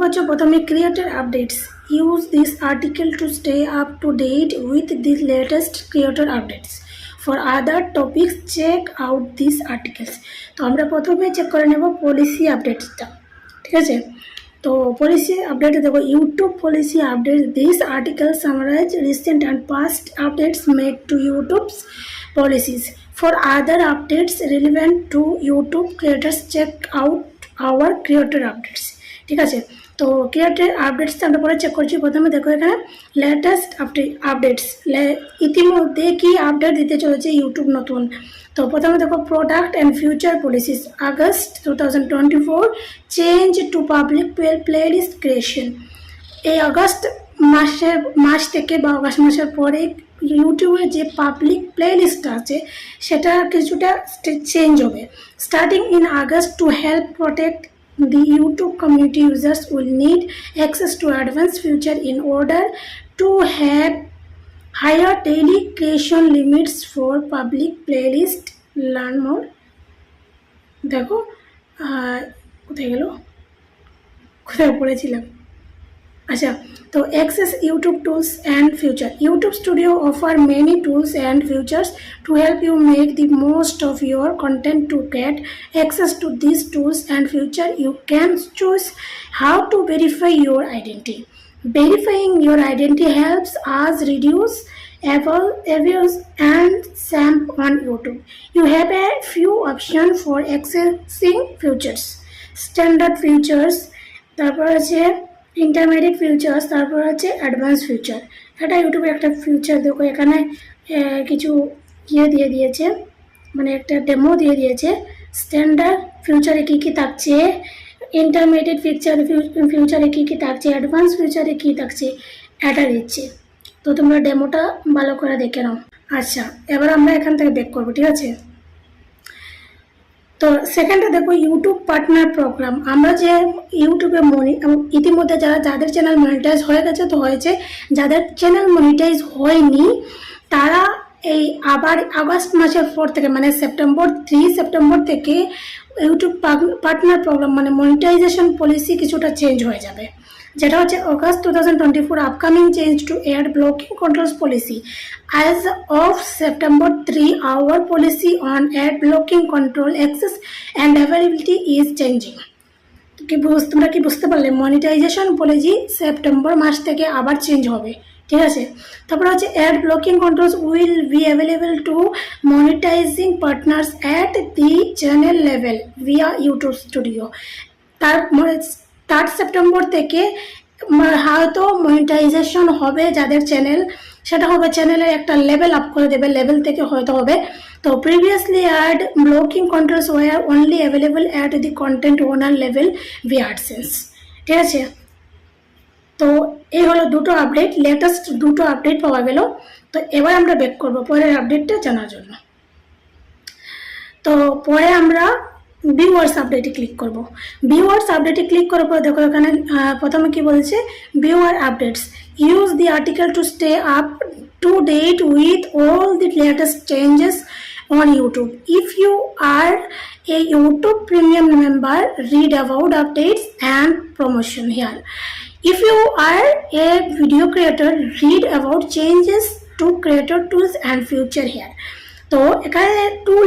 পাচ্ছ প্রথমে creator updates, use this article to stay up to date with the latest creator updates. For other topics check out this articles. তো আমরা প্রথমে check করে নেব policy আপডেটসটা, ঠিক আছে। তো পলিসি আপডেট দেখো, YouTube policy update, this article summarise recent and past updates made to YouTube's policies. For other updates relevant to YouTube creators, check out our creator updates, ঠিক আছে। তো ক্রিয়েটর আপডেটসটা আমরা পরে চেক করছি। প্রথমে দেখো এখানে লেটেস্ট আপডেটস, ইতিমধ্যে কি আপডেট দিতে চলেছে ইউটিউব নতুন। তো প্রথমে দেখো product and future policies, August 2024 change to public playlist creation. এই আগস্ট মাস থেকে বা আগস্ট মাসের পরে ইউটিউবে যে পাবলিক প্লেলিস্ট আছে সেটা কিছুটা চেঞ্জ হবে। Starting in August, to help protect the YouTube community, users will need access to advanced feature in order to have higher daily creation limits for public playlist. Learn more. দেখো কোথায় গেল, কোথায় পড়েছিলাম, আচ্ছা। তো access YouTube tools and future. YouTube Studio offer many tools and features to help you make the most of your content. To get access to these tools and feature, you can choose how to verify your identity. Verifying your identity helps us reduce abuse and spam on YouTube. You have a few options for accessing features. Standard features, তারপর আছে intermediate futures, তারপর হচ্ছে advance future. এটা ইউটিউবে একটা future দেখো, এখানে কিছু দিয়ে দিয়েছে, মানে একটা ডেমো দিয়ে দিয়েছে। স্ট্যান্ডার্ড ফিউচারে কী কী থাকছে, ইন্টারমিডিয়েট ফিউচারে কী কী থাকছে, অ্যাডভান্স ফিউচারে কী থাকছে, এটা দিচ্ছে। তো তোমরা ডেমোটা ভালো করে দেখে নাও। আচ্ছা, এবার আমরা এখান থেকে ব্যাক করবো, ঠিক আছে। তো সেকেন্ডে দেখো ইউটিউব পার্টনার প্রোগ্রাম। আমরা যে ইউটিউবে ইতিমধ্যে যাদের চ্যানেল মনিটাইজ হয়ে গেছে তো হয়েছে, যাদের চ্যানেল মনিটাইজ হয়নি তারা এই আবার আগস্ট মাসের পর থেকে, মানে 3 সেপ্টেম্বর থেকে ইউটিউব পার্টনার প্রোগ্রাম মানে মনিটাইজেশন পলিসি কিছুটা চেঞ্জ হয়ে যাবে। যেটা হচ্ছে August 2024 upcoming change to ad blocking controls policy. As of September 3 our policy on ad blocking control access and availability is changing. তোমরা কি বুঝতে পারলে, মনিটাইজেশন পলিসি সেপ্টেম্বর মাস থেকে আবার চেঞ্জ হবে, ঠিক আছে। তারপর হচ্ছে ad blocking controls will be available to monetising partners at the channel level via YouTube studio. তার 3 সেপ্টেম্বর থেকে হয়তো মনিটাইজেশন হবে যাদের চ্যানেল, সেটা হবে চ্যানেলের একটা লেভেল আপ করে দেবে, লেভেল থেকে হয়তো হবে। তো previously ad blocking controls were only available at the content owner level via AdSense, ঠিক আছে। তো এই হলো দুটো আপডেট, লেটেস্ট দুটো আপডেট পাওয়া গেল। তো এবার আমরা ব্যাক করবো পরের আপডেটটা জানার জন্য। তো পরে আমরা ভিউয়ার্স আপডেটে ক্লিক করব। ভিউয়ার্স আপডেটে ক্লিক করার পর দেখো এখানে প্রথমে কি বলছে, viewer updates, use the article to stay up to date with all the latest changes on YouTube. If you are a YouTube Premium member, read about updates and promotion here. If you are a video creator, read about changes to creator tools and feature here. তো এখানে 2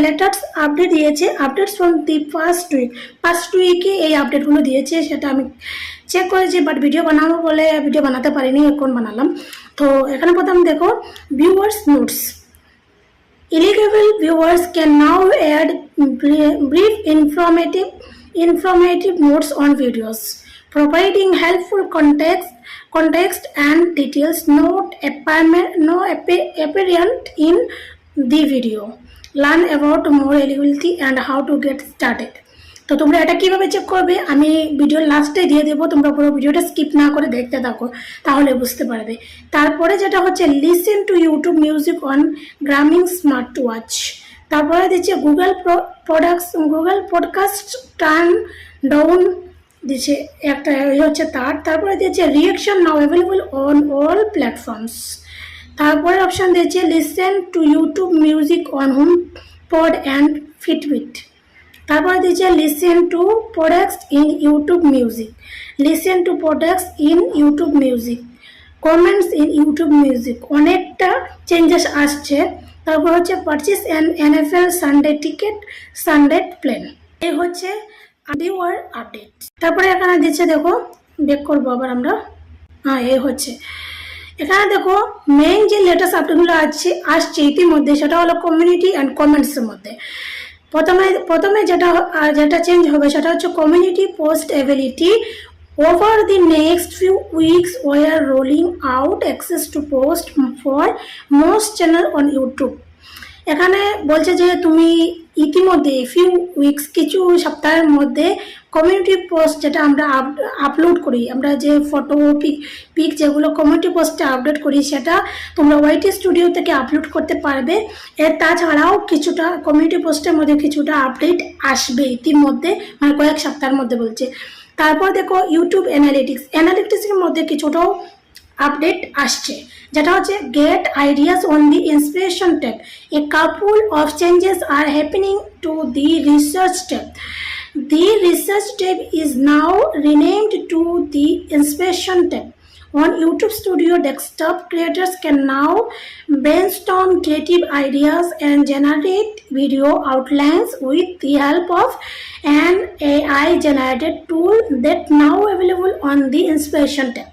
latest update দিয়েছে, updates from the first উইকে এই আপডেটগুলো দিয়েছে, সেটা আমি check করেছি, বাট ভিডিও বানাবো বলে ভিডিও বানাতে পারিনি, এখন বানালাম। তো এখানে প্রথম দেখো viewers notes, eligible viewers can now add brief informative notes on videos, providing helpful context and details not apparent in the video. Learn about more eligibility and how to get started. তো তোমরা এটা কিভাবে check করবে আমি ভিডিওর লাস্টে দিয়ে দেবো, তোমরা পুরো ভিডিওটা স্কিপ না করে দেখতে থাকো, তাহলে বুঝতে পারবে। তারপরে যেটা হচ্ছে listen to YouTube music on Garmin smart watch. তারপরে দিচ্ছে গুগল পডকাস্ট টার্ন ডাউন দিচ্ছে একটা, হচ্ছে তারপরে দিচ্ছে reaction now available on all platforms. তারপরে অপশান দিচ্ছে listen to YouTube music on HomePod and Fitbit. তারপরে দিচ্ছে listen to products in YouTube music, listen to products in YouTube music, comments in YouTube music, অনেকটা changes আসছে। তারপর হচ্ছে purchase an NFL Sunday ticket, Sunday plane. এই হচ্ছে viewer update. তারপরে এখানে দিচ্ছে, দেখো বেক করবো আবার আমরা, এই হচ্ছে এখানে দেখো মেইন যে লেটেস্ট আপডেটগুলো আসছে ইতিমধ্যে, সেটা হলো কমিউনিটি অ্যান্ড কমেন্টসের মধ্যে। প্রথমে যেটা চেঞ্জ হবে সেটা হচ্ছে community post ability. Over the next few weeks, we are rolling out access to post for most channel on YouTube. এখানে বলছে যে তুমি ইতিমধ্যে কিছু সপ্তাহের মধ্যে কমিউনিটি পোস্ট যেটা আমরা আপলোড করি, আমরা যে ফটো পিক যেগুলো কমিউনিটি পোস্টে আপলোড করি, সেটা তোমরা ওয়াইটি স্টুডিও থেকে আপলোড করতে পারবে। তাছাড়াও কিছুটা কমিউনিটি পোস্টের মধ্যে কিছুটা আপডেট আসবে ইতিমধ্যে, মানে কয়েক সপ্তাহের মধ্যে বলছে। তারপর দেখো ইউটিউব অ্যানালিটিক্সের মধ্যে কিছুটাও আপডেট আসছে, যেটা হচ্ছে get ideas on the inspiration tab. A couple of changes are happening to the research tab. The research tab is now renamed to the inspiration tab. On YouTube Studio Desktop, creators can now brainstorm creative ideas and generate video outlines with the help of an AI-generated tool that now available on the inspiration tab.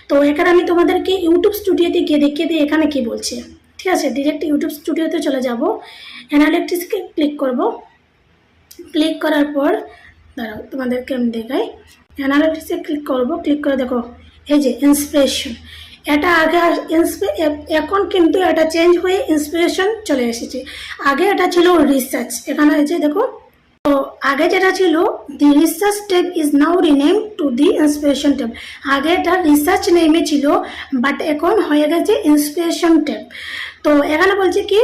তো এখানে আমি তোমাদেরকে YouTube স্টুডিওতে গিয়ে দেখিয়ে দিই এখানে কি বলছে। ঠিক আছে, ডিরেক্ট ইউটিউব স্টুডিওতে চলে যাব, অ্যানালিটিক্সকে ক্লিক করব। ক্লিক করার পর দাঁড়াও তোমাদেরকে আমি দেখাই, অ্যানালিটিক্সে ক্লিক করব। ক্লিক করে দেখো এই যে ইন্সপিরেশন, এটা আগে এখন কিন্তু এটা চেঞ্জ হয়ে ইন্সপিরেশন চলে এসেছে। আগে এটা ছিল রিসার্চ, এখানে এই যে দেখো, তো আগে যেটা ছিল the research tab is now rename to the inspiration tab. আগে এটা রিসার্চ নেমে ছিল, বাট এখন হয়ে গেছে ইন্সপিরেশন ট্যাব। তো এখানে বলছে কি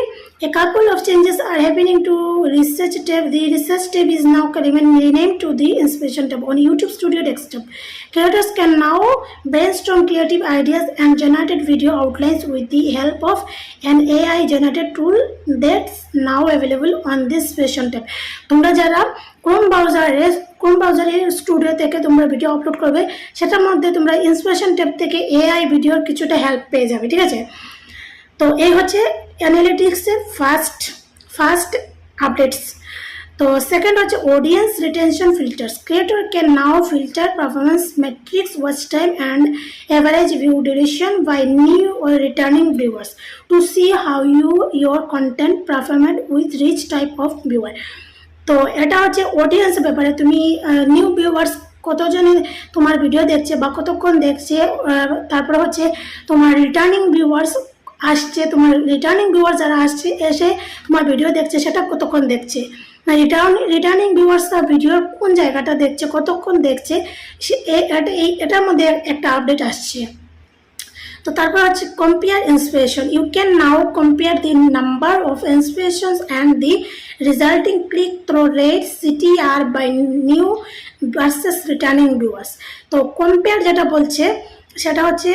a couple of changes are happening to research tab. The research tab is now renamed to the inspiration tab on YouTube Studio Desktop. Creators can now brainstorm creative ideas and generate video outlines with the help of an AI generated tool that's now available on this inspiration tab. তোমরা যারা কোন ব্রাউজারের studio থেকে তোমরা video upload করবে, সেটার মধ্যে তোমরা inspiration tab থেকে AI ভিডিওর কিছুটা হেল্প পেয়ে যাবে। ঠিক আছে, তো এই হচ্ছে অ্যানালিটিক্সের ফার্স্ট আপডেটস। তো সেকেন্ড হচ্ছে audience retention filters. Creator can now filter performance metrics, watch time and average view duration by new or returning viewers to see how your content performed with rich type of viewer. তো এটা হচ্ছে audience ব্যাপারে, তুমি new viewers কতজনে তোমার video দেখছে বা কতক্ষণ দেখছে, তারপরে হচ্ছে তোমার রিটার্নিং ভিউয়ার্স আসছে, তোমার রিটার্নিং ভিউয়ার্স যারা আসছে এসে তোমার ভিডিও দেখছে সেটা কতক্ষণ দেখছে, না রিটার্নিং ভিউয়ার্সরা ভিডিওর কোন জায়গাটা দেখছে, কতক্ষণ দেখছে, এটার মধ্যে একটা আপডেট আসছে। তো তারপর হচ্ছে compare inspiration. You can now compare the number of inspirations and the resulting click through rate CTR by new versus returning viewers. তো কম্পেয়ার যেটা বলছে সেটা হচ্ছে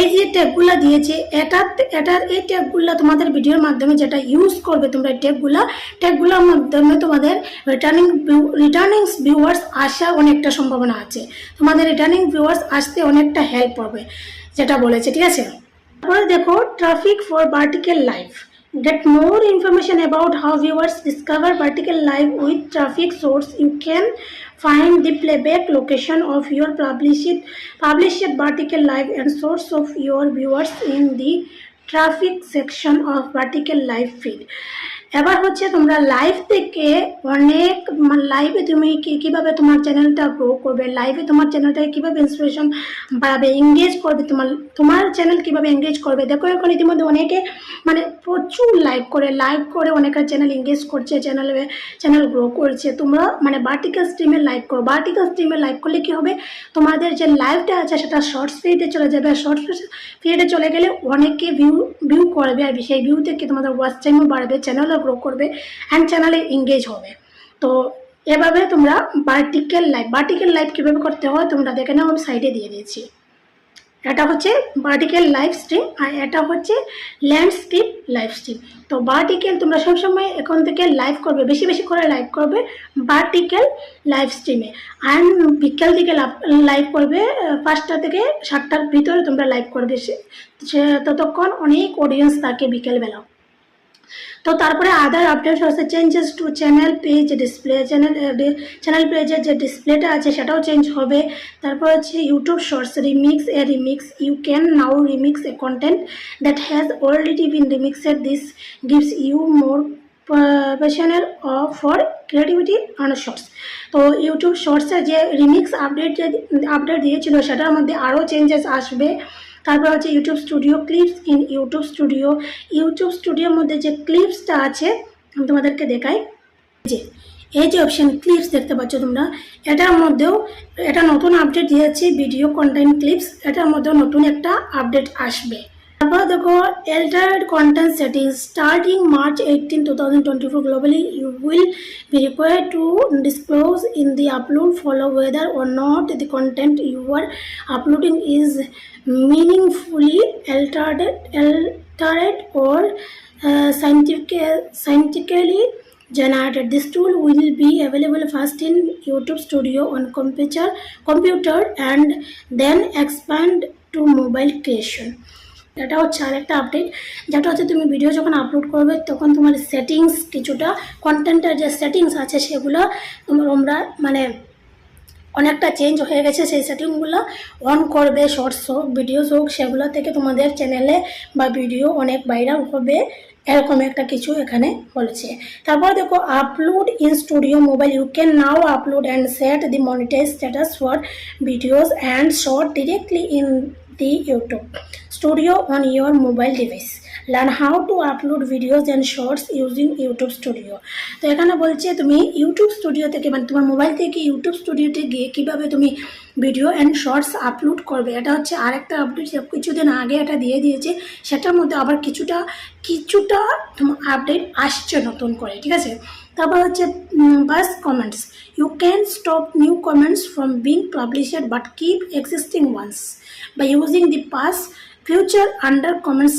এই যে ট্যাগগুলো দিয়েছে, এটার এই ট্যাগগুলো তোমাদের ভিডিওর মাধ্যমে যেটা ইউজ করবে তোমরা, ট্যাগগুলোর মাধ্যমে তোমাদের রিটার্নিং ভিউয়ার্স আসার অনেকটা সম্ভাবনা আছে, তোমাদের রিটার্নিং ভিউয়ার্স আসতে অনেকটা হেল্প হবে যেটা বলেছে। ঠিক আছে, তারপরে দেখো traffic for vertical live. Get more information about how viewers discover vertical live with traffic source. You can find the playback location of your published vertical live and source of your viewers in the traffic section of vertical live feed. এবার হচ্ছে তোমরা live থেকে অনেক লাইভে তুমি কিভাবে তোমার চ্যানেলটা গ্রো করবে, লাইভে তোমার চ্যানেলটাকে কিভাবে ইন্সপিরেশন বাড়াবে, এঙ্গেজ করবে, তোমার চ্যানেল কিভাবে এঙ্গেজ করবে। দেখো এখন ইতিমধ্যে অনেকে মানে প্রচুর লাইভ করে অনেকের চ্যানেল এঙ্গেজ করছে, চ্যানেল গ্রো করছে। তোমরা মানে ভার্টিক্যাল স্ট্রিমে লাইভ করো। ভার্টিক্যাল স্ট্রিমে লাইভ করলে কি হবে, তোমাদের যে লাইভটা আছে সেটা শর্টস ফিডে চলে যাবে, আর শর্টস ফিডে চলে গেলে অনেকে ভিউ করবে, আর সেই ভিউ থেকে তোমাদের ওয়াচ টাইমও বাড়বে, চ্যানেলও গ্রো করবে অ্যান্ড চ্যানেলে এঙ্গেজ হবে। তো এভাবে তোমরা ভার্টিক্যাল লাইভ কীভাবে করতে হয় তোমরা দেখে নাও, আমি সাইডে দিয়ে দিয়েছি। এটা হচ্ছে ভার্টিক্যাল লাইভ স্ট্রিম আর এটা হচ্ছে ল্যান্ডস্কেপ লাইভ স্ট্রিম। তো ভার্টিক্যাল তোমরা সবসময় এখন থেকে লাইভ করবে, বেশি বেশি করে লাইভ করবে ভার্টিক্যাল লাইভ স্ট্রিমে। আর বিকেল দিকে লাইভ করবে 5টা থেকে 7টার ভিতরে তোমরা লাইভ করবে, সে ততক্ষণ অনেক অডিয়েন্স থাকে বিকেলবেলা। তো তারপরে আদার আপডেটস হচ্ছে changes to channel page display, channel পেজের যে ডিসপ্লেটা আছে সেটাও চেঞ্জ হবে। তারপর হচ্ছে YouTube Shorts remix you can now remix a content that has already been remixed. This gives you more professional for creativity on Shorts. তো ইউটিউব শর্টসে যে রিমিক্স আপডেট দিয়েছিল সেটার মধ্যে আরও চেঞ্জেস আসবে। তারপর হচ্ছে YouTube studio clips in YouTube স্টুডিওর মধ্যে যে ক্লিপসটা আছে আমি তোমাদেরকে দেখাই। এই যে অপশন ক্লিপস দেখতে পাচ্ছ তোমরা, এটার মধ্যেও এটা নতুন আপডেট দিয়েছে ভিডিও কন্টেন্ট ক্লিপস, এটার মধ্যেও নতুন একটা আপডেট আসবে। তারপর দেখো altered content settings starting March 18, 2024 globally you will be required to disclose in the upload follow whether or not the content you are uploading is meaningfully altered or scientifically generated. This tool will be available first in YouTube Studio on computer and then expand to mobile creation. এটা হচ্ছে আরেকটা update, যেটা হচ্ছে তুমি video যখন upload করবে তখন তোমার সেটিংস কিছুটা কন্টেন্টের যে সেটিংস আছে সেগুলো তোমরা মানে অনেকটা চেঞ্জ হয়ে গেছে। সেই সেটিংগুলো অন করবে, শর্টস হোক ভিডিওস হোক সেগুলো থেকে তোমাদের চ্যানেলে বা ভিডিও অনেক ভাইরাল হবে, এরকম একটা কিছু এখানে বলেছে। তারপর দেখো upload in studio mobile you can now upload and set the monetize status for videos and short directly in the YouTube Studio on your mobile device. Learn how to upload videos and shorts using YouTube Studio. তো এখানে বলছে তুমি YouTube studio থেকে মানে তোমার mobile থেকে YouTube স্টুডিওতে গিয়ে কীভাবে তুমি ভিডিও অ্যান্ড শর্টস আপলোড করবে। এটা হচ্ছে আরেকটা আপডেট, কিছুদিন আগে এটা দিয়ে দিয়েছে, সেটার মধ্যে আবার কিছুটা আপডেট আসছে নতুন করে, ঠিক আছে। তারপর হচ্ছে pause comments you can stop new comments from being published but keep existing ones by using the past future under comment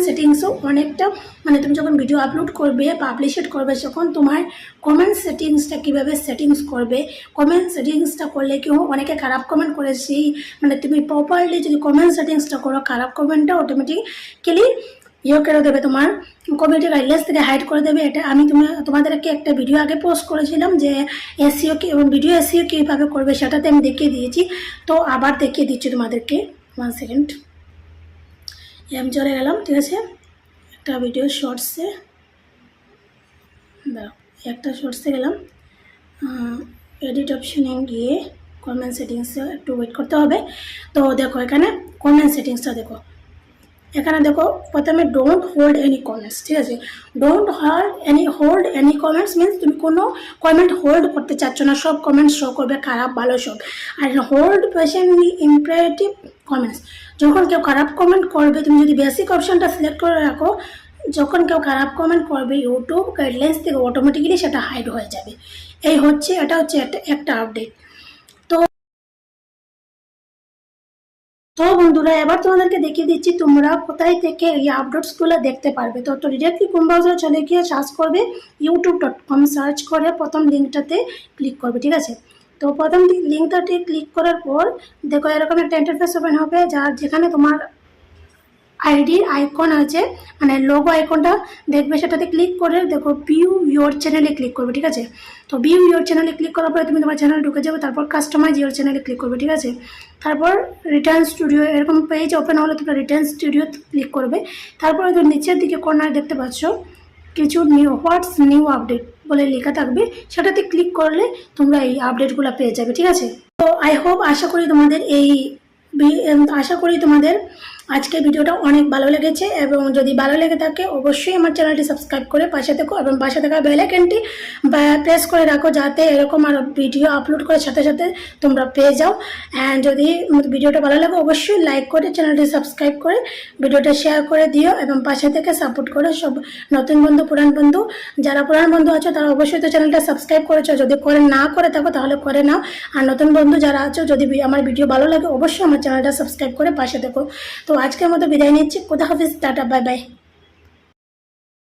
সেটিংসও অনেকটা মানে তুমি যখন ভিডিও আপলোড করবে পাবলিশ করবে তখন তোমার কমেন্ট সেটিংসটা কীভাবে সেটিংস করবে, কমেন্ট সেটিংসটা করলে কেউ অনেকে খারাপ কমেন্ট করে সেই মানে তুমি প্রপারলি যদি কমেন্ট সেটিংসটা করো খারাপ কমেন্টটা অটোমেটিক্যালি করে দেবে, তোমার কমিউনিটি গাইডলাইন্স থেকে হাইড করে দেবে। এটা আমি তোমাদেরকে একটা ভিডিও আগে পোস্ট করেছিলাম যে এসইও এবং ভিডিও এসইও কীভাবে করবে সেটাতে আমি দেখিয়ে দিয়েছি, তো আবার দেখিয়ে দিচ্ছি তোমাদেরকে। 1 সেকেন্ড আমি চলে গেলাম, ঠিক আছে, একটা ভিডিও শর্টসে একটা শর্টসে গেলাম, এডিট অপশনে গিয়ে কমেন্ট সেটিংসে একটু ওয়েট করতে হবে। তো দেখো এখানে কমেন্ট সেটিংসটা দেখো, এখানে দেখো প্রথমে ডোন্ট হোল্ড এনি কমেন্টস, ঠিক আছে। Don't hold any comments means তুমি কোনো কমেন্ট হোল্ড করতে চাচ্ছ না, সব কমেন্টস শো করবে, খারাপ ভালো সব। আর হোল্ড পেশেন্টলি ইম্পারেটিভ কমেন্টস, যখন কেউ খারাপ কমেন্ট করবে তুমি যদি বেসিক অপশানটা সিলেক্ট করে রাখো, যখন কেউ খারাপ কমেন্ট করবে ইউটিউব গাইডলাইন্স থেকে অটোমেটিক্যালি সেটা হাইড হয়ে যাবে। এটা হচ্ছে একটা আপডেট। তো বন্ধুরা এবার তোমাদেরকে দেখিয়ে দিচ্ছি তোমরা কোথায় থেকে এই আপডেটসগুলো দেখতে পারবে। তো ডিরেক্টলি ক্রোম ব্রাউজারে চলে গিয়ে সার্চ করবে youtube.com, সার্চ করে প্রথম লিঙ্কটাতে ক্লিক করবে, ঠিক আছে। তো প্রথম লিঙ্কটাতে ক্লিক করার পর দেখো এরকম একটা ইন্টারফেস ওপেন হবে, যেখানে তোমার আইডির আইকন আছে মানে লোগো আইকনটা দেখবে, সেটাতে ক্লিক করে দেখো ভিউ ইয়োর চ্যানেলে ক্লিক করবে, ঠিক আছে। তো ভিউ ইয়োর চ্যানেলে ক্লিক করার পরে তুমি তোমার চ্যানেলে ঢুকে যাবে, তারপর কাস্টমাইজ ইয়োর চ্যানেলে ক্লিক করবে, ঠিক আছে। তারপর রিটার্ন স্টুডিও এরকম পেজ ওপেন হলে তোমরা রিটার্ন স্টুডিও ক্লিক করবে। তারপরে তো নিচের দিকে কর্নার দেখতে পাচ্ছ কিছু হোয়াটস নিউ আপডেট বলে লেখা থাকবে, সেটাতে ক্লিক করলে তোমরা এই আপডেটগুলো পেয়ে যাবে, ঠিক আছে। তো আশা করি তোমাদের আজকে ভিডিওটা অনেক ভালো লেগেছে এবং যদি ভালো লেগে থাকে অবশ্যই আমার চ্যানেলটি সাবস্ক্রাইব করে পাশে থেকো এবং পাশে থাকা বেল আইকনটি প্রেস করে রাখো যাতে এরকম আরও ভিডিও আপলোড করার সাথে সাথে তোমরা পেয়ে যাও। অ্যান্ড যদি ভিডিওটা ভালো লাগে অবশ্যই লাইক করে চ্যানেলটি সাবস্ক্রাইব করে ভিডিওটা শেয়ার করে দিও এবং পাশে থেকে সাপোর্ট করো সব নতুন বন্ধু পুরান বন্ধু। যারা পুরান বন্ধু আছো তারা অবশ্যই তো চ্যানেলটা সাবস্ক্রাইব করেছো, যদি না করে থাকো তাহলে করে নাও। আর নতুন বন্ধু যারা আছো যদি আমার ভিডিও ভালো লাগে অবশ্যই আমার চ্যানেলটা সাবস্ক্রাইব করে পাশে থেকো। তো আজকের মতো বিদায় নিচ্ছি, খোদা হাফিজ, টাটা, বাই বাই।